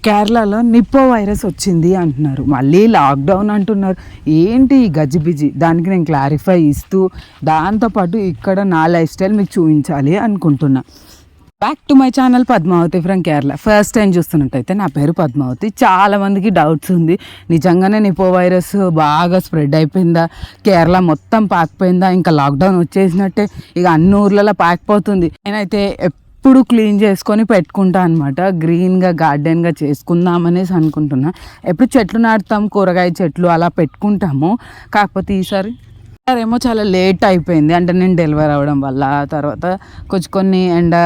కేరళలో Nippo virus వచ్చింది అంటున్నారు, మళ్ళీ లాక్డౌన్ అంటున్నారు. ఏంటి ఈ గజిబిజి? దానికి నేను క్లారిఫై ఇస్తూ దాంతోపాటు ఇక్కడ నా లైఫ్ స్టైల్ మీకు చూపించాలి అనుకుంటున్నా. Back to my channel Padmavathi from Kerala. First time చూస్తున్నట్టయితే నా పేరు పద్మావతి. చాలామందికి డౌట్స్ ఉంది, నిజంగానే నిపో వైరస్ బాగా స్ప్రెడ్ అయిపోయిందా, కేరళ మొత్తం పాకిపోయిందా, ఇంకా లాక్డౌన్ వచ్చేసినట్టే ఇక అన్ని ఊర్లలో పాకిపోతుంది. నేనైతే ఎప్పుడు క్లీన్ చేసుకొని పెట్టుకుంటా అనమాట, గ్రీన్గా గార్డెన్గా చేసుకుందామనేసి అనుకుంటున్నా. ఎప్పుడు చెట్లు నాటుతాం, కూరగాయ చెట్లు అలా పెట్టుకుంటాము. కాకపోతే ఈసారి ఏమో చాలా లేట్ అయిపోయింది, అంటే నేను డెలివరీ అవ్వడం వల్ల. తర్వాత కొన్ని ఎండ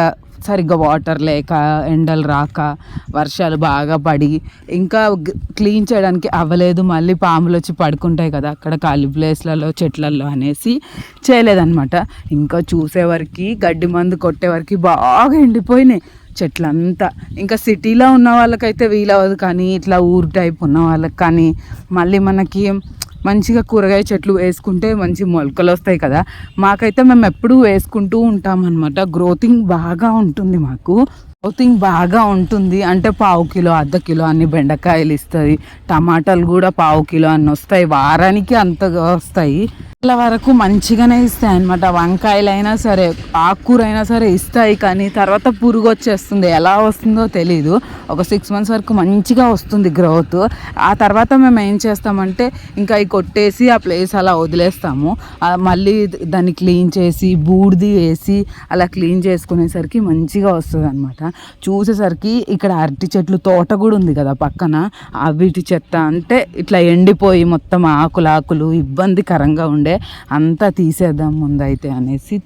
సరిగ్గా వాటర్ లేక, ఎండలు రాక, వర్షాలు బాగా పడి ఇంకా క్లీన్ చేయడానికి అవ్వలేదు. మళ్ళీ పాములు వచ్చి పడుకుంటాయి కదా అక్కడ ఖాళీ ప్లేస్లలో చెట్లలో అనేసి చేయలేదన్నమాట. ఇంకా చూసేవరకు గడ్డి మందు కొట్టేవరకు బాగా ఎండిపోయినాయి చెట్లంతా. ఇంకా సిటీలో ఉన్న వాళ్ళకైతే వీలవ్వదు, కానీ ఇట్లా ఊరు టైప్ ఉన్న వాళ్ళకి కానీ మళ్ళీ మనకి మంచిగా కూరగాయ చెట్లు వేసుకుంటే మంచి మొలకలు వస్తాయి కదా. మాకైతే మేము ఎప్పుడూ వేసుకుంటూ ఉంటాం అనమాట. గ్రోతింగ్ బాగా ఉంటుంది మాకు. గ్రోతింగ్ బాగా ఉంటుంది అంటే పావు కిలో, అర్ధ కిలో అన్ని బెండకాయలు ఇస్తుంది. టమాటాలు కూడా పావు కిలో అన్ని వస్తాయి, వారానికి అంతగా వస్తాయి. ఇలా వరకు మంచిగానే ఇస్తాయి అనమాట. వంకాయలైనా సరే, ఆకుకూర అయినా సరే ఇస్తాయి, కానీ తర్వాత పురుగు వచ్చేస్తుంది. ఎలా వస్తుందో తెలీదు. ఒక 6 months వరకు మంచిగా వస్తుంది గ్రోత్. ఆ తర్వాత మేము ఏం చేస్తామంటే ఇంకా అవి కొట్టేసి ఆ ప్లేస్ అలా వదిలేస్తాము. మళ్ళీ దాన్ని క్లీన్ చేసి బూడిది వేసి అలా క్లీన్ చేసుకునేసరికి మంచిగా వస్తుంది అనమాట. చూసేసరికి ఇక్కడ అరటి చెట్లు తోట కూడా ఉంది కదా పక్కన, వీటి చెత్త అంటే ఇట్లా ఎండిపోయి మొత్తం ఆకులు ఇబ్బందికరంగా ఉండే అంతా తీసేద్దాం ముందైతే అనేసి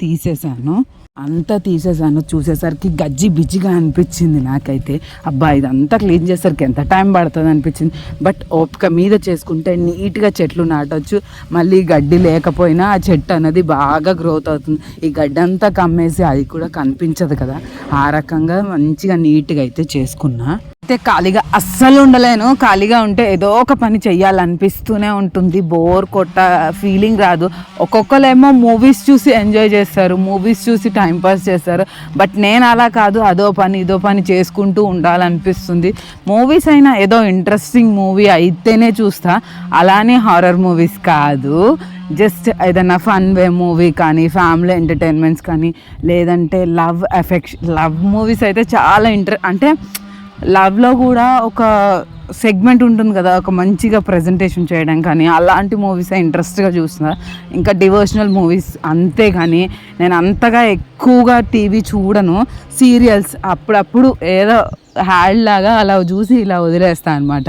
అంతా తీసేసాను. చూసేసరికి గజ్జి బిజ్జిగా అనిపించింది నాకైతే. అబ్బా ఇదంతా క్లీన్ చేసేసరికి ఎంత టైం పడుతుంది అనిపించింది. బట్ ఓపిక మీద చేసుకుంటే నీట్గా చెట్లు నాటవచ్చు. మళ్ళీ గడ్డి లేకపోయినా ఆ చెట్టు అనేది బాగా గ్రోత్ అవుతుంది. ఈ గడ్డి అంతా కమ్మేసి అది కూడా కనిపించదు కదా, ఆ రకంగా మంచిగా నీట్గా అయితే చేసుకున్నా. అయితే ఖాళీగా అస్సలు ఉండలేను. ఖాళీగా ఉంటే ఏదో ఒక పని చెయ్యాలనిపిస్తూనే ఉంటుంది, బోర్ కొట్ట ఫీలింగ్ రాదు. ఒక్కొక్కరేమో మూవీస్ చూసి ఎంజాయ్ చేస్తారు, మూవీస్ చూసి టైంపాస్ చేస్తారు. బట్ నేను అలా కాదు, అదో పని ఇదో పని చేసుకుంటూ ఉండాలనిపిస్తుంది. మూవీస్ అయినా ఏదో ఇంట్రెస్టింగ్ మూవీ అయితేనే చూస్తా, అలానే హారర్ మూవీస్ కాదు. జస్ట్ ఏదైనా ఫన్ వే మూవీ కానీ, ఫ్యామిలీ ఎంటర్టైన్మెంట్స్ కానీ, లేదంటే లవ్ మూవీస్ అయితే చాలా అంటే లవ్లో కూడా ఒక సెగ్మెంట్ ఉంటుంది కదా, ఒక మంచిగా ప్రజెంటేషన్ చేయడం కానీ, అలాంటి మూవీస్ ఇంట్రెస్ట్గా చూస్తున్నా. ఇంకా డివోషనల్ మూవీస్ అంతే. కానీ నేను అంతగా ఎక్కువగా టీవీ చూడను. సీరియల్స్ అప్పుడప్పుడు ఏదో హ్యాడ్ లాగా అలా చూసి ఇలా వదిలేస్తాను అనమాట.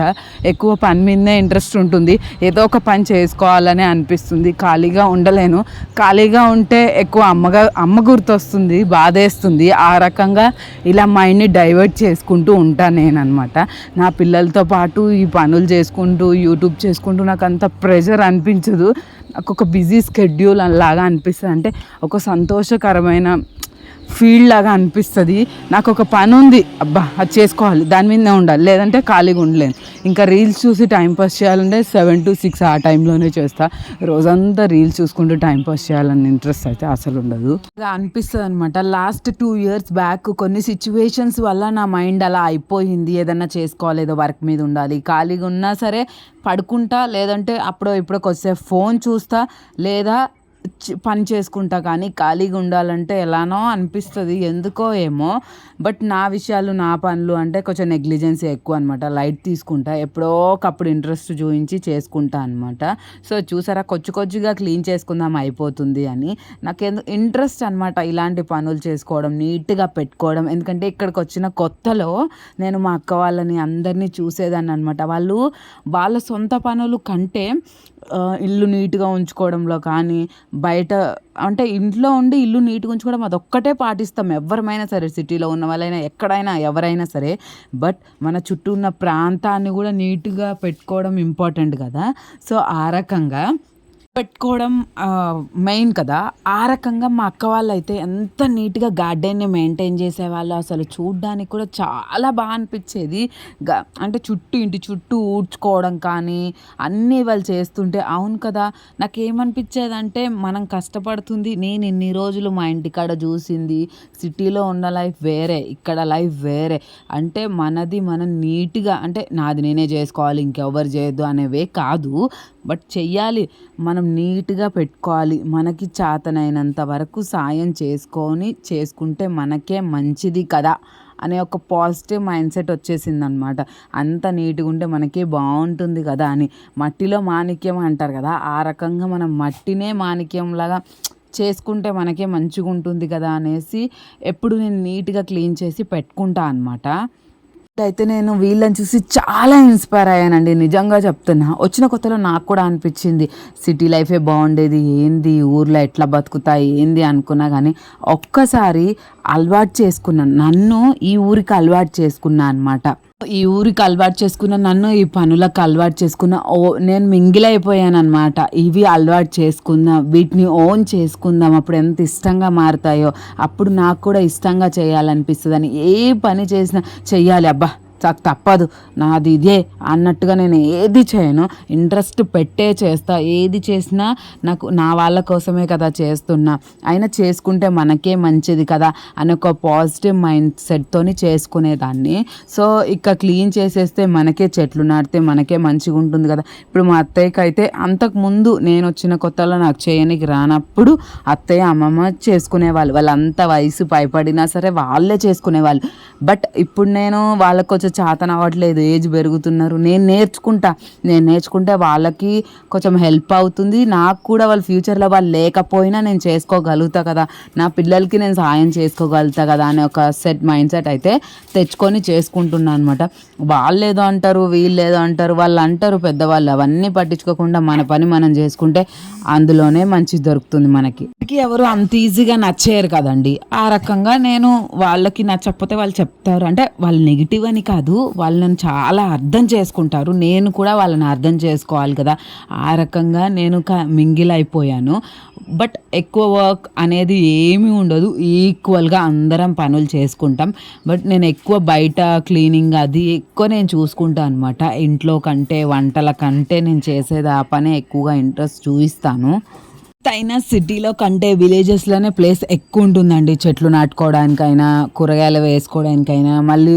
ఎక్కువ పని మీదనే ఇంట్రెస్ట్ ఉంటుంది, ఏదో ఒక పని చేసుకోవాలని అనిపిస్తుంది. ఖాళీగా ఉండలేను. ఖాళీగా ఉంటే ఎక్కువ అమ్మ గుర్తొస్తుంది, బాధేస్తుంది. ఆ రకంగా ఇలా మైండ్ని డైవర్ట్ చేసుకుంటూ ఉంటాను నేను అనమాట. నా పిల్లలతో పాటు ఈ పనులు చేసుకుంటూ యూట్యూబ్ చేసుకుంటూ నాకు అంత ప్రెషర్ అనిపించదు. నాకు ఒక బిజీ స్కెడ్యూల్ లాగా అనిపిస్తుంది, అంటే ఒక సంతోషకరమైన ఫీల్డ్ లాగా అనిపిస్తుంది. నాకు ఒక పని ఉంది, అబ్బా అది చేసుకోవాలి, దాని మీదనే ఉండాలి, లేదంటే ఖాళీగా ఉండలేను. ఇంకా రీల్స్ చూసి టైంపాస్ చేయాలంటే 7 to 6 ఆ టైంలోనే చేస్తా. రోజంతా రీల్స్ చూసుకుంటూ టైంపాస్ చేయాలని ఇంట్రెస్ట్ అయితే అసలు ఉండదు. అలా అనిపిస్తుంది అనమాట. లాస్ట్ 2 years బ్యాక్ కొన్ని సిచ్యువేషన్స్ వల్ల నా మైండ్ అలా అయిపోయింది. ఏదన్నా చేసుకోవాలి, ఏదో వర్క్ మీద ఉండాలి, ఖాళీగా ఉన్నా సరే పడుకుంటా, లేదంటే అప్పుడో ఇప్పుడో కొద్దిసేపు ఫోన్ చూస్తా, లేదా పని చేసుకుంటా. కానీ ఖాళీగా ఉండాలంటే ఎలానో అనిపిస్తుంది, ఎందుకో ఏమో. బట్ నా విషయాలు, నా పనులు అంటే కొంచెం నెగ్లిజెన్సీ ఎక్కువ అనమాట. లైట్ తీసుకుంటా, ఎప్పుడో ఒకప్పుడు ఇంట్రెస్ట్ చూపించి చేసుకుంటా అనమాట. సో చూసారా, కొద్దిగా క్లీన్ చేసుకుందాం అయిపోతుంది అని. నాకేందుకు ఇంట్రెస్ట్ అనమాట ఇలాంటి పనులు చేసుకోవడం, నీట్గా పెట్టుకోవడం. ఎందుకంటే ఇక్కడికి వచ్చిన కొత్తలో నేను మా అక్క వాళ్ళని అందరినీ చూసేదాన్ని అనమాట. వాళ్ళు వాళ్ళ సొంత పనులు కంటే ఇల్లు నీట్గా ఉంచుకోవడంలో కానీ, బయట అంటే ఇంట్లో ఉండి ఇల్లు నీట్గా ఉంచుకోవడం అదొక్కటే పాటిస్తాం ఎవరమైనా సరే, సిటీలో ఉన్న వాళ్ళైనా ఎక్కడైనా ఎవరైనా సరే. బట్ మన చుట్టూ ఉన్న ప్రాంతాన్ని కూడా నీట్గా పెట్టుకోవడం ఇంపార్టెంట్ కదా. సో ఆ రకంగా పెట్టుకోవడం మెయిన్ కదా. ఆ రకంగా మా అక్క వాళ్ళైతే ఎంత నీట్‌గా గార్డెన్‌ని మెయింటైన్ చేసేవాళ్ళో అసలు చూడ్డానికి కూడా చాలా అనిపిచ్చేది. అంటే ఇంటి చుట్టూ ఊడ్చుకోవడం కానీ, అన్నీ వాళ్ళు చేస్తుంటే అవును కదా! నాకేమనిపిచ్చేదంటే మనం కష్టపడుతుంది నేను ఇన్ని రోజులు మా ఇంటికాడ చూసింది, సిటీలో ఉన్న లైఫ్ వేరే, ఇక్కడ లైఫ్ వేరే. అంటే మనది మనం నీట్‌గా అంటే నాది నేనే చేసుకోవాలి ఇంకెవ్వరు చేయొద్దు అనేవే కాదు. బట్ చెయ్యాలి. మనం నీట్‌గా పెట్టుకోవాలి. మనకి చేతనైనంత వరకు సాయం చేసుకుంటే మనకే మంచిది కదా! అనే ఒక పాజిటివ్ మైండ్‌సెట్ వచ్చేసిందనమాట. అంత నీట్‌గుంటే మనకే బావుంటుంది కదా అని. మట్టిలో మాణిక్యం అంటారు కదా! ఆ రకంగా మనం మట్టినే మాణిక్యంలాగా చేసుకుంటే మనకే మంచిగుంటుంది కదా అనేసి ఎప్పుడు నేను నీట్‌గా క్లీన్ చేసి పెట్టుకుంటా అనమాట. అయితే నేను వీళ్ళని చూసి చాలా ఇన్‌స్పైర్ అయ్యానండి. నిజంగా చెప్తున్నా. వచ్చిన కొత్తలో నాకు కూడా అనిపిచ్చింది. సిటీ లైఫే బావుండేది. ఏంది ఊర్లో ఎట్లా బతుకుతా ఏంది అనుకున్నా గానీ, ఒక్కసారి అలవాటు చేసుకున్నాను. నన్ను ఈ ఊరికి అలవాటు చేసుకున్నా అనమాట. ఈ ఊరికి అలవాటు చేసుకున్న నన్ను ఈ పనులకు అలవాటు చేసుకున్న నేను మింగిల్ అయిపోయాననమాట. ఇవి అలవాటు చేసుకుందాం, వీటిని ఓన్ చేసుకుందాం. అప్పుడు ఎంత ఇష్టంగా మారుతాయో, అప్పుడు నాకు కూడా ఇష్టంగా చేయాలనిపిస్తదని. ఏ పని చేసినా చెయ్యాలి అబ్బా! తప్పదు నాది ఇదే అన్నట్టుగా నేను ఏది చేయను. ఇంట్రెస్ట్ పెట్టే చేస్తా. ఏది చేసినా నాకు నా వాళ్ళ కోసమే కదా చేస్తున్నా. అయినా చేసుకుంటే మనకే మంచిది కదా అని ఒక పాజిటివ్ మైండ్ సెట్‌తోని చేసుకునేదాన్ని. సో, ఇక క్లీన్ చేసేస్తే మనకే చెట్లు నాటితే మనకే మంచిగా ఉంటుంది కదా! ఇప్పుడు మా అత్తయ్యకైతే అంతకుముందు నేనొచ్చిన కొత్తలో నాకు చేయనీకి రానప్పుడు అత్తయ్య, అమ్మమ్మ చేసుకునేవాళ్ళు. వాళ్ళంత వయసు పైబడినా సరే వాళ్ళే చేసుకునేవాళ్ళు. బట్ ఇప్పుడు నేను వాళ్ళకి కొంచెం చేతనవ్వట్లేదు. ఏజ్ పెరుగుతున్నారు. నేను నేర్చుకుంటే వాళ్ళకి కొంచెం హెల్ప్ అవుతుంది. నాకు కూడా వాళ్ళు ఫ్యూచర్‌లో వాళ్ళు లేకపోయినా నేను చేసుకోగలుగుతా కదా! నా పిల్లలకి నేను సాయం చేసుకోగలుగుతా కదా! అనే ఒక మైండ్ సెట్ అయితే తెచ్చుకొని చేసుకుంటున్నా అనమాట. వాళ్ళేదో అంటారు, వీళ్ళేదో అంటారు. వాళ్ళంటారు పెద్దవాళ్ళు. అవన్నీ పట్టించుకోకుండా మన పని మనం చేసుకుంటే అందులోనే మంచిది దొరుకుతుంది మనకి. ఎవరు అంత ఈజీగా నచ్చేయరు కదండీ! ఆ రకంగా నేను వాళ్ళకి నచ్చకపోతే వాళ్ళు చెప్తారు. అంటే వాళ్ళు నెగెటివ్ అని కాదు. వాళ్ళు నన్ను చాలా అర్థం చేసుకుంటారు. నేను కూడా వాళ్ళని అర్థం చేసుకోవాలి కదా! ఆ రకంగా నేను మింగిల్ అయిపోయాను. బట్ ఎక్కువ వర్క్ అనేది ఏమీ ఉండదు. ఈక్వల్‌గా అందరం పనులు చేసుకుంటాం. బట్ నేను ఎక్కువ బయట క్లీనింగ్ అది ఎక్కువ నేను చూసుకుంటా అనమాట. ఇంట్లో కంటే, వంటల కంటే నేను చేసేది ఆ పనే ఎక్కువగా ఇంట్రెస్ట్ చూయిస్తాను. అయినా సిటీలో కంటే విలేజెస్‌లోనే ప్లేస్ ఎక్కువుంటుందండి. చెట్లు నాటుకోవడానికైనా, కూరగాయలు వేసుకోవడానికైనా, మళ్ళీ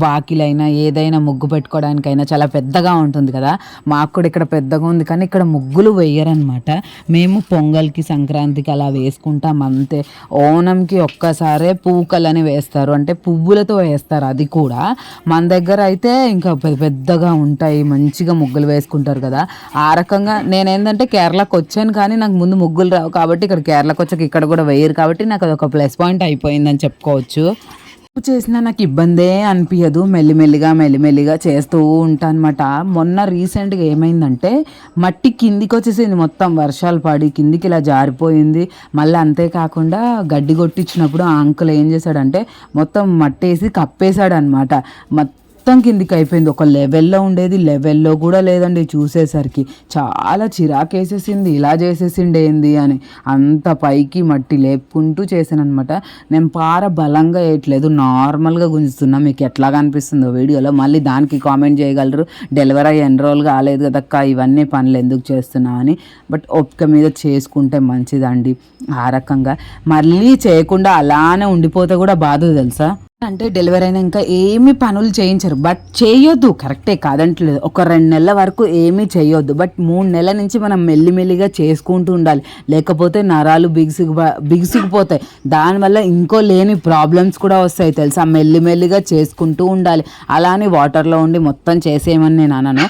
వాకిలైనా, ఏదైనా ముగ్గు పెట్టుకోవడానికైనా చాలా పెద్దగా ఉంటుంది కదా! మాకు కూడా ఇక్కడ పెద్దగా ఉంది. కానీ ఇక్కడ ముగ్గులు వెయ్యరనమాట. మేము పొంగల్‌కి, సంక్రాంతికి అలా వేసుకుంటాం అంతే. ఓణంకి ఒక్కసారే పూకలని వేస్తారు. అంటే పువ్వులతో వేస్తారు అది కూడా. మన దగ్గర అయితే ఇంకా పెద్దగా ఉంటాయి. మంచిగా ముగ్గులు వేసుకుంటారు కదా! ఆ రకంగా నేనేందంటే కేరళకొచ్చాను కానీ నాకు ముందు ముగ్గులు రావు కాబట్టి ఇక్కడ కేరళకొచ్చాక ఇక్కడ కూడా వెయ్యరు కాబట్టి నాకు అదొక ప్లస్ పాయింట్ అయిపోయిందని చెప్పుకోవచ్చు. చేసినా నాకు ఇబ్బందే అనిపియదు. మెల్లిమెల్లిగా చేస్తూ ఉంటా అనమాట. మొన్న రీసెంట్‌గా ఏమైందంటే మట్టి కిందికొచ్చేసింది మొత్తం వర్షాలు పడి కిందికి ఇలా జారిపోయింది. మళ్ళీ అంతే కాకుండా గడ్డి కొట్టించినప్పుడు ఆ అంకుల్ ఏం చేశాడంటే మొత్తం మట్టేసి కప్పేసాడనమాట. మొత్తం కిందికి అయిపోయింది. ఒక లెవెల్‌లో ఉండేది లెవెల్‌లో కూడా లేదండి చూసేసరికి. చాలా చిరాకేసేసింది. ఇలా చేసేసిండేంది అని. అంత పైకి మట్టి లేపుకుంటూ చేశాననమాట. నేను బలంగా ఏయట్లేదు. నార్మల్‌గా గుంజుతున్నా. మీకు ఎట్లాగా అనిపిస్తుందో వీడియోలో మళ్ళీ దానికి కామెంట్ చేయగలరు. డెలివరీ అయ్యి ఎన్ని రోజులు కాలేదు కదక్కా ఇవన్నీ పనులు ఎందుకు చేస్తున్నావు అని. బట్ ఓపిక మీద చేసుకుంటే మంచిదండి. ఆ రకంగా మళ్ళీ చేయకుండా అలానే ఉండిపోతే కూడా బాధ తెలుసా? అంటే డెలివరీ అయినాక ఏమి పనులు చేయించరు. బట్ చేయొద్దు కరెక్టే కాదంటలేదు. ఒక 2 నెలల వరకు ఏమీ చేయొద్దు. బట్ 3 నెలల నుంచి మనం మెల్లిమెల్లిగా చేసుకుంటూ ఉండాలి. లేకపోతే నరాలు బిగుసుకుపోతాయి. దానివల్ల ఇంకో లేని ప్రాబ్లమ్స్ కూడా వస్తాయి తెలుసా. మెల్లిమెల్లిగా చేసుకుంటూ ఉండాలి. అలా అని వాటర్లో ఉండి మొత్తం చేసేయమని నేను అనను.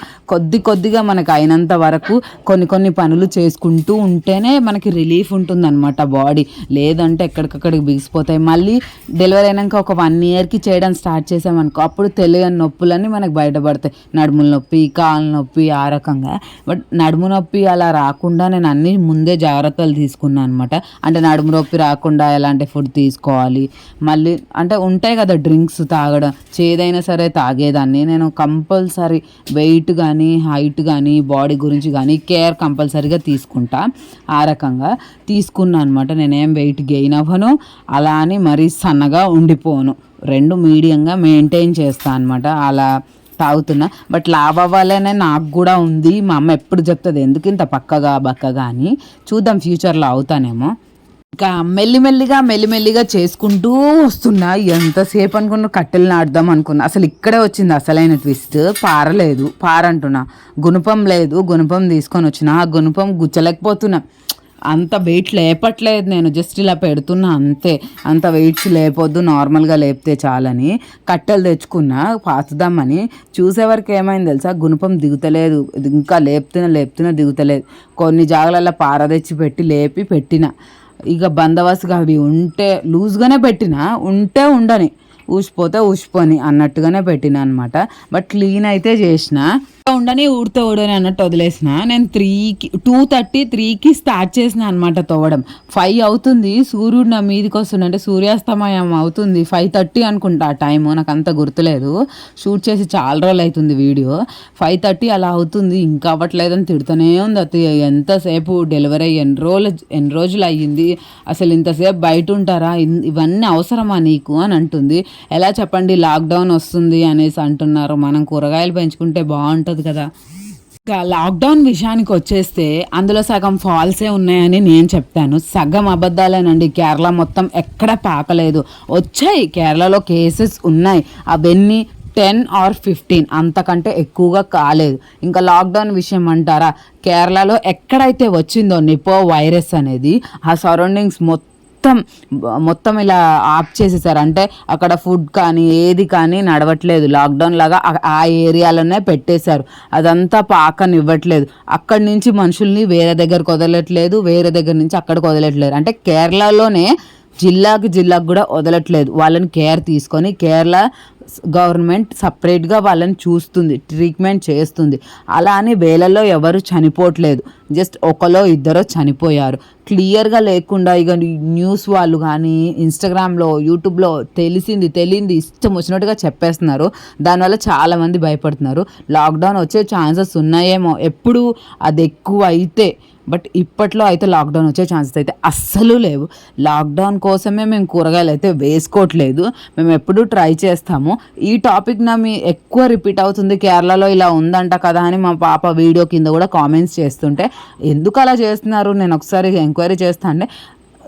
కొద్దిగా మనకు అయినంత వరకు కొన్ని పనులు చేసుకుంటూ ఉంటేనే మనకి రిలీఫ్ ఉంటుందన్నమాట బాడీ. లేదంటే ఎక్కడికక్కడికి బిగిసిపోతాయి. మళ్ళీ డెలివరీ అయినాక ఒక 1 ఇయర్‌కి చేయడం స్టార్ట్ చేసామనుకో అప్పుడు తెలియని నొప్పులన్నీ మనకు బయటపడతాయి. నడుముల నొప్పి, కాళ్ళ నొప్పి ఆ రకంగా. బట్ నడుము నొప్పి అలా రాకుండా నేను అన్నీ ముందే జాగ్రత్తలు తీసుకున్నాను అనమాట. అంటే నడుము నొప్పి రాకుండా ఎలాంటి ఫుడ్ తీసుకోవాలి, మళ్ళీ అంటే ఉంటాయి కదా డ్రింక్స్ తాగడం, చేదైనా సరే తాగేదాన్ని. నేను కంపల్సరీ వెయిట్ కానీ కానీ హైట్ కానీ బాడీ గురించి కానీ కేర్ కంపల్సరీగా తీసుకుంటా. ఆ రకంగా తీసుకున్నా అనమాట. నేనేం వెయిట్ గెయిన్ అవ్వను, అలా అని మరీ సన్నగా ఉండిపోను, రెండు మీడియంగా మెయింటైన్ చేస్తాను అనమాట. అలా తాగుతున్నా. బట్ లావ్ అవ్వాలనే నాకు కూడా ఉంది. మా అమ్మ ఎప్పుడు చెప్తుంది ఎందుకు ఇంత బక్కగా అని. చూద్దాం ఫ్యూచర్లో అవుతానేమో. ఇంకా మెల్లిమెల్లిగా చేసుకుంటూ వస్తున్నా. ఎంతసేపు అనుకున్నా కట్టెలు నాటుదాం అనుకున్నా. అసలు ఇక్కడే వచ్చింది అసలైన ట్విస్ట్. పారంటున్నా, గుణపం లేదు. గుణపం తీసుకొని వచ్చిన ఆ గుణపం గుచ్చలేకపోతున్నా. అంత వెయిట్ లేపట్లేదు నేను, జస్ట్ ఇలా పెడుతున్నా అంతే. అంత వెయిట్స్ లేపొద్దు, నార్మల్గా లేపితే చాలని కట్టెలు తెచ్చుకున్నా పాతుదామని. చూసేవరకు ఏమైంది తెలుసా, గుణపం దిగుతలేదు. ఇంకా లేపుతున్నా దిగుతలేదు. కొన్ని జాగాలలో పార తెచ్చి లేపి పెట్టిన. ఇక బందోబస్తుగా అవి ఉంటే లూజ్గానే పెట్టిన, ఉంటే ఉండని, ఊసిపోతే ఊసిపోని అన్నట్టుగానే పెట్టిన అనమాట. బట్ క్లీన్ అయితే చేసిన. ఉండని ఊడని అన్నట్టు వదిలేసిన. నేను 2:30-3కి స్టార్ట్ చేసిన అనమాట తవ్వడం. 5 అవుతుంది, సూర్యుడు నా మీదకి వస్తుండే, అంటే సూర్యాస్తమయం అవుతుంది. 5:30 అనుకుంటా ఆ టైము, నాకు అంత గుర్తులేదు. షూట్ చేసి చాలా రోజులు అవుతుంది వీడియో. 5:30 అలా అవుతుంది, ఇంకా అవ్వట్లేదని తిడుతూనే ఉంది. అది ఎంతసేపు డెలివరీ అయ్యి ఎన్ని రోజులు అయ్యింది, అసలు ఇంతసేపు బయట ఉంటారా, ఇవన్నీ అవసరమా నీకు అని అంటుంది. ఎలా చెప్పండి, లాక్డౌన్ వస్తుంది అనేసి అంటున్నారు. మనం కూరగాయలు పెంచుకుంటే బాగుంటుంది కదా. ఇంకా లాక్డౌన్ విషయానికి వచ్చేస్తే అందులో సగం ఫాల్సే ఉన్నాయని నేను చెప్తాను, సగం అబద్ధాలేనండి. కేరళ మొత్తం ఎక్కడ పాకలేదు. వచ్చాయి, కేరళలో కేసెస్ ఉన్నాయి, అవన్నీ 10 or 15, అంతకంటే ఎక్కువగా కాలేదు. ఇంకా లాక్డౌన్ విషయం అంటారా, కేరళలో ఎక్కడైతే వచ్చిందో నిపో వైరస్ అనేది, ఆ సరౌండింగ్స్ మొత్తం ఇలా ఆఫ్ చేసేసారు. అంటే అక్కడ ఫుడ్ కానీ ఏది కానీ నడవట్లేదు. లాక్డౌన్ లాగా ఆ ఏరియాలోనే పెట్టేశారు. అదంతా పాకనివ్వట్లేదు. అక్కడి నుంచి మనుషుల్ని వేరే దగ్గరకు వదలట్లేదు, వేరే దగ్గర నుంచి అక్కడికి వదలట్లేదు. అంటే కేరళలోనే జిల్లాకు కూడా వదలట్లేదు. వాళ్ళని కేర్ తీసుకొని కేరళ గవర్నమెంట్ సపరేట్గా వాళ్ళని చూస్తుంది, ట్రీట్మెంట్ చేస్తుంది. అలా అని వేలల్లో ఎవరు చనిపోవట్లేదు, జస్ట్ ఒకలో ఇద్దరో చనిపోయారు. క్లియర్గా లేకుండా ఇక న్యూస్ వాళ్ళు కానీ ఇన్స్టాగ్రామ్లో యూట్యూబ్లో తెలియంది ఇష్టం వచ్చినట్టుగా చెప్పేస్తున్నారు. దానివల్ల చాలామంది భయపడుతున్నారు. లాక్డౌన్ వచ్చే ఛాన్సెస్ ఉన్నాయేమో ఎప్పుడు అది ఎక్కువ అయితే, బట్ ఇప్పట్లో అయితే లాక్డౌన్ వచ్చే ఛాన్సెస్ అయితే అస్సలు లేవు. లాక్డౌన్ కోసమే మేము కూరగాయలు అయితే వేసుకోవట్లేదు, మేము ఎప్పుడూ ట్రై చేస్తాము. ఈ టాపిక్ మీ ఎక్కువ రిపీట్ అవుతుంది, కేరళలో ఇలా ఉందంట కదా అని మా పాప వీడియో కింద కూడా కామెంట్స్ చేస్తుంటే, ఎందుకు అలా చేస్తున్నారు, నేను ఒకసారి ఎంక్వైరీ చేస్తా అంటే,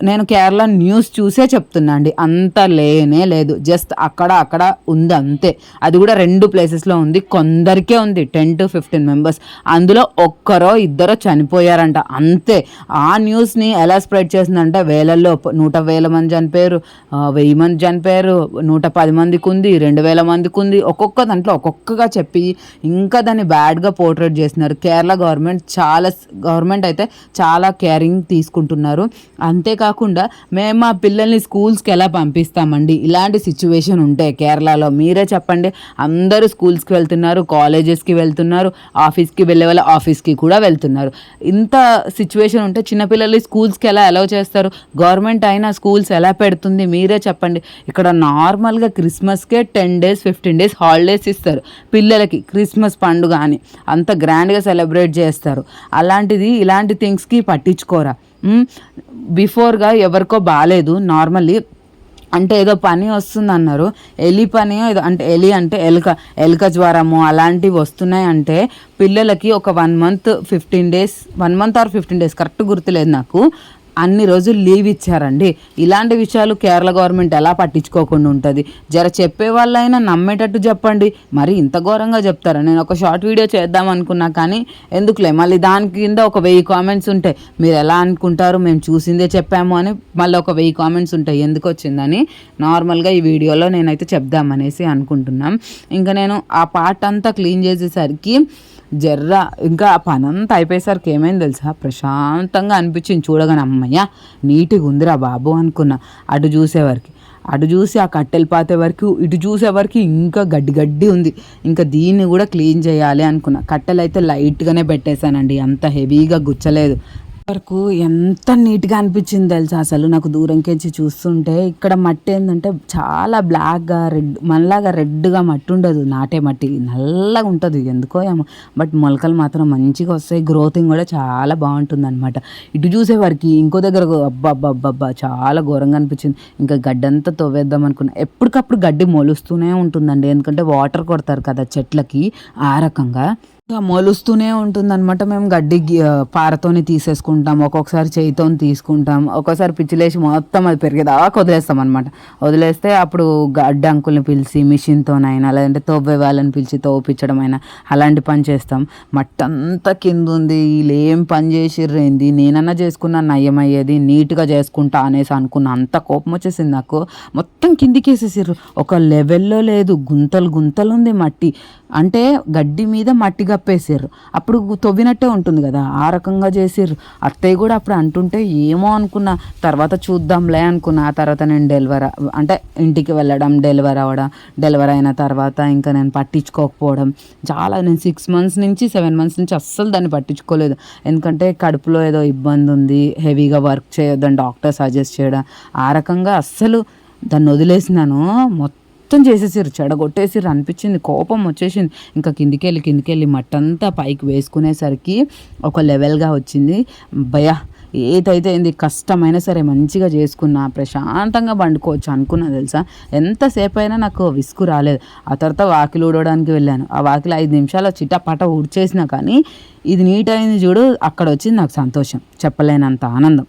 నేను కేరళ న్యూస్ చూసే చెప్తున్నా అండి. అంత లేనే లేదు, జస్ట్ అక్కడ ఉంది అంతే. అది కూడా 2 ప్లేసెస్లో ఉంది, కొందరికే ఉంది 10 to 15 మెంబర్స్. అందులో ఒక్కరో ఇద్దరో చనిపోయారంట అంతే. ఆ న్యూస్ని ఎలా స్ప్రెడ్ చేసిందంటే, వేలల్లో 100,000 మంది చనిపోయారు, 1000 మంది చనిపోయారు, 110 మందికి ఉంది, 2000 మందికి ఉంది. ఒక్కొక్క దాంట్లో ఒక్కొక్కగా చెప్పి ఇంకా దాన్ని బ్యాడ్గా పోర్ట్రేట్ చేస్తున్నారు. కేరళ గవర్నమెంట్ అయితే చాలా కేరింగ్ తీసుకుంటున్నారు. అంతేకాదు కాకుండా మేము మా పిల్లల్ని స్కూల్స్కి ఎలా పంపిస్తామండి ఇలాంటి సిచ్యువేషన్ ఉంటే కేరళలో? మీరే చెప్పండి. అందరూ స్కూల్స్కి వెళ్తున్నారు, కాలేజెస్కి వెళ్తున్నారు, ఆఫీస్కి వెళ్ళే వాళ్ళ ఆఫీస్కి కూడా వెళ్తున్నారు. ఇంత సిచ్యువేషన్ ఉంటే చిన్నపిల్లల్ని స్కూల్స్కి ఎలా అలౌ చేస్తారు? గవర్నమెంట్ అయినా స్కూల్స్ ఎలా పెడుతుంది? మీరే చెప్పండి. ఇక్కడ నార్మల్గా క్రిస్మస్కే 10 days 15 days హాలిడేస్ ఇస్తారు పిల్లలకి, క్రిస్మస్ పండుగ అని అంత గ్రాండ్గా సెలబ్రేట్ చేస్తారు. అలాంటిది ఇలాంటి థింగ్స్కి పట్టించుకోరా? బిఫోర్గా ఎవరికో బాగాలేదు, నార్మల్లీ అంటే ఏదో పని వస్తుంది అన్నారు, ఎలి పని ఏదో, అంటే ఎలి అంటే ఎలుక జ్వరము అలాంటివి వస్తున్నాయి అంటే పిల్లలకి ఒక 1 month 15 days 1 month or 15 days correct గుర్తులేదు నాకు, అన్ని రోజులు లీవ్ ఇచ్చారండి. ఇలాంటి విషయాలు కేరళ గవర్నమెంట్ ఎలా పట్టించుకోకుండా ఉంటుంది? జర చెప్పే వాళ్ళైనా నమ్మేటట్టు చెప్పండి. మరి ఇంత ఘోరంగా చెప్తారా? నేను ఒక షార్ట్ వీడియో చేద్దాం అనుకున్నా, కానీ ఎందుకులే, మళ్ళీ దాని కింద ఒక 1000 కామెంట్స్ ఉంటాయి. మీరు ఎలా అనుకుంటారు, మేము చూసిందే చెప్పాము అని మళ్ళీ ఒక 1000 కామెంట్స్ ఉంటాయి, ఎందుకు వచ్చిందని. నార్మల్గా ఈ వీడియోలో నేనైతే చెప్దామనేసి అనుకుంటున్నాం. ఇంకా నేను ఆ పార్ట్ అంతా క్లీన్ చేసేసరికి ఇంకా ఆ పని అంతా అయిపోయేసరికి ఏమైంది తెలుసా, ప్రశాంతంగా అనిపించింది. చూడగానే అమ్మయ్య నీట్గా ఉందిరా బాబు అనుకున్నా. అటు చూసి ఆ కట్టెలు పాతే వరకు, ఇటు చూసేవరకు ఇంకా గడ్డి ఉంది. ఇంకా దీన్ని కూడా క్లీన్ చేయాలి అనుకున్నా. కట్టెలు అయితే లైట్గానే పెట్టేశానండి, అంత హెవీగా గుచ్చలేదు. వరకు ఎంత నీట్గా అనిపించింది తెలుసా అసలు. నాకు దూరంకెంచి చూస్తుంటే ఇక్కడ మట్టి ఏంటంటే చాలా బ్లాక్గా మనలాగా రెడ్గా మట్టి ఉండదు, నాటే మట్టి నల్లగా ఉంటుంది ఎందుకో ఏమో. బట్ మొలకలు మాత్రం మంచిగా వస్తాయి, గ్రోతింగ్ కూడా చాలా బాగుంటుంది అనమాట. ఇటు చూసేవారికి ఇంకో దగ్గర అబ్బా చాలా ఘోరంగా అనిపించింది. ఇంకా గడ్డంతా తవ్వేద్దాం అనుకున్నా. ఎప్పటికప్పుడు గడ్డి మొలుస్తూనే ఉంటుందండి, ఎందుకంటే వాటర్ కొడతారు కదా చెట్లకి, ఆ రకంగా మొలుస్తూనే ఉంటుంది అనమాట. మేము గడ్డి పారతోని తీసేసుకుంటాం, ఒక్కొక్కసారి చేయితో తీసుకుంటాం, ఒక్కోసారి పిచ్చిలేసి మొత్తం అది పెరిగేదాకా వదిలేస్తాం అనమాట. వదిలేస్తే అప్పుడు గడ్డి అంకుల్ని పిలిచి మిషన్తోనైనా లేదంటే తవ్వే వాళ్ళని పిలిచి తవ్విపించడం అయినా అలాంటి పని చేస్తాం. మట్టి అంతా కింద ఉంది, వీళ్ళు ఏం పని చేసిర్రేంది, నేనన్నా చేసుకున్నా నయం అయ్యేది, నీట్గా చేసుకుంటా అనేసి అనుకున్నా. అంత కోపం వచ్చేసింది నాకు. మొత్తం కిందికి వేసేసారు, ఒక లెవెల్లో లేదు, గుంతలు గుంతలు ఉంది మట్టి. అంటే గడ్డి మీద మట్టి కప్పేసారు, అప్పుడు తవ్వినట్టే ఉంటుంది కదా, ఆ రకంగా చేసారు. అత్తయ్య కూడా అప్పుడు అంటుంటే ఏమో అనుకున్నా, తర్వాత చూద్దాంలే అనుకున్నా. ఆ తర్వాత నేను అంటే ఇంటికి వెళ్ళడం, డెలివరీ అయిన తర్వాత ఇంకా నేను పట్టించుకోకపోవడం చాలా. నేను 6 months నుంచి 7 months నుంచి అస్సలు దాన్ని పట్టించుకోలేదు, ఎందుకంటే కడుపులో ఏదో ఇబ్బంది ఉంది, హెవీగా వర్క్ చేయొద్దని డాక్టర్ సజెస్ట్ చేయడం, ఆ రకంగా అస్సలు దాన్ని వదిలేసినాను. మొత్తం చేసేసారు, చెడగొట్టేసారు అనిపించింది, కోపం వచ్చేసింది. ఇంకా కిందికెళ్ళి మట్టంతా పైకి వేసుకునేసరికి ఒక లెవెల్గా వచ్చింది. భయ ఏదైతే ఏంది కష్టమైనా సరే మంచిగా చేసుకున్నా, ప్రశాంతంగా పండుకోవచ్చు అనుకున్నా తెలుసా. ఎంతసేపు అయినా నాకు విసుగు రాలేదు. ఆ తర్వాత వాకిలు ఊడడానికి వెళ్ళాను, ఆ వాకిలు 5 నిమిషాలు చిట్టపట ఊడ్చేసినా కానీ ఇది నీట్ అయింది చూడు, అక్కడ వచ్చింది నాకు సంతోషం, చెప్పలేనంత ఆనందం.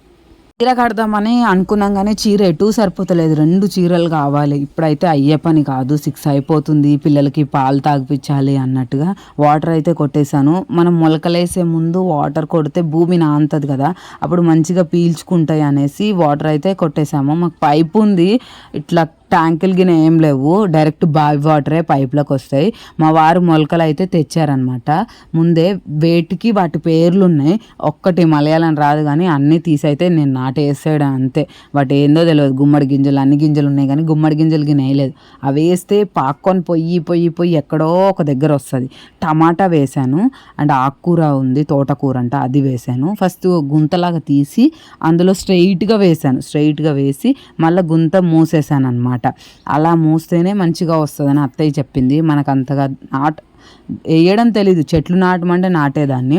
చీర కడదామని అనుకున్నాం కానీ చీర ఎటూ సరిపోతలేదు, 2 చీరలు కావాలి. ఇప్పుడైతే అయ్యే పని కాదు, 6 అయిపోతుంది, పిల్లలకి పాలు తాగిపించాలి అన్నట్టుగా వాటర్ అయితే కొట్టేశాను. మనం మొలకలేసే ముందు వాటర్ కొడితే భూమి నానుతుంది కదా, అప్పుడు మంచిగా పీల్చుకుంటాయి అనేసి వాటర్ అయితే కొట్టేశాము. మాకు పైపు ఉంది, ఇట్లా ట్యాంకులు గిన ఏం లేవు, డైరెక్ట్ బావి వాటరే పైప్లోకి వస్తాయి. మా వారు మొలకలు అయితే తెచ్చారనమాట ముందే, వేటికి వాటి పేర్లు ఉన్నాయి. ఒక్కటి మలయాళం రాదు కానీ అన్నీ తీసైతే నేను నాటేసాడు అంతే. వాటి ఏందో తెలియదు, గుమ్మడి గింజలు అన్ని గింజలు ఉన్నాయి కానీ గుమ్మడి గింజలు గిన వేయలేదు. అవి వేస్తే పాక్కొని పొయ్యి ఎక్కడో ఒక దగ్గర వస్తుంది. టమాటా వేసాను అండ్ ఆకుకూర ఉంది, తోటకూర అంట, అది వేసాను. ఫస్ట్ గుంతలాగా తీసి అందులో స్ట్రైట్గా వేసి మళ్ళీ గుంత మూసేసాను అనమాట. అలా మూస్తేనే మంచిగా వస్తుందని అత్తయ్య చెప్పింది. మనకు అంతగా వేయడం తెలీదు, చెట్లు నాటమంటే నాటేదాన్ని.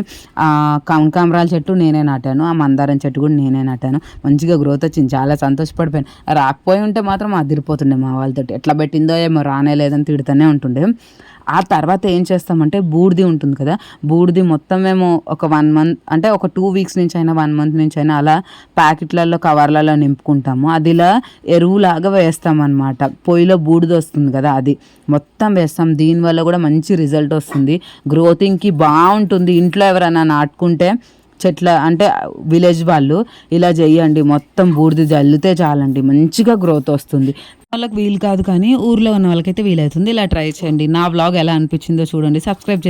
కనకాంబరాల చెట్టు నేనే నాటాను, ఆ మందారం చెట్టు కూడా నేనే నాటాను. మంచిగా గ్రోత్ వచ్చింది, చాలా సంతోషపడిపోయాను. రాకపోయి ఉంటే మాత్రం అదిరిపోతుండే, మా వాళ్ళతో ఎట్లా పెట్టిందో ఏమో రానే లేదని తిడుతూనే ఉంటుండే. ఆ తర్వాత ఏం చేస్తామంటే బూడిది ఉంటుంది కదా, బూడిది మొత్తం మేము ఒక 1 month అంటే ఒక 2 weeks నుంచి అయినా 1 month నుంచి అయినా అలా ప్యాకెట్లలో కవర్లలో నింపుకుంటాము. అది ఇలా ఎరువులాగా వేస్తామన్నమాట. పొయ్యిలో బూడిద వస్తుంది కదా, అది మొత్తం వేస్తాం. దీనివల్ల కూడా మంచి రిజల్ట్ వస్తుంది, గ్రోతింగ్కి బాగుంటుంది. ఇంట్లో ఎవరైనా నాటుకుంటే చెట్ల అంటే విలేజ్ వాళ్ళు ఇలా చెయ్యండి, మొత్తం బూడిద జల్లితే చాలండి, మంచిగా గ్రోత్ వస్తుంది. వాళ్ళకి వీలు కాదు కానీ ఊర్లో ఉన్న వాళ్ళకైతే వీలవుతుంది. ఇలా ట్రై చేయండి. నా వ్లాగ్ ఎలా అనిపించిందో చూడండి, సబ్స్క్రైబ్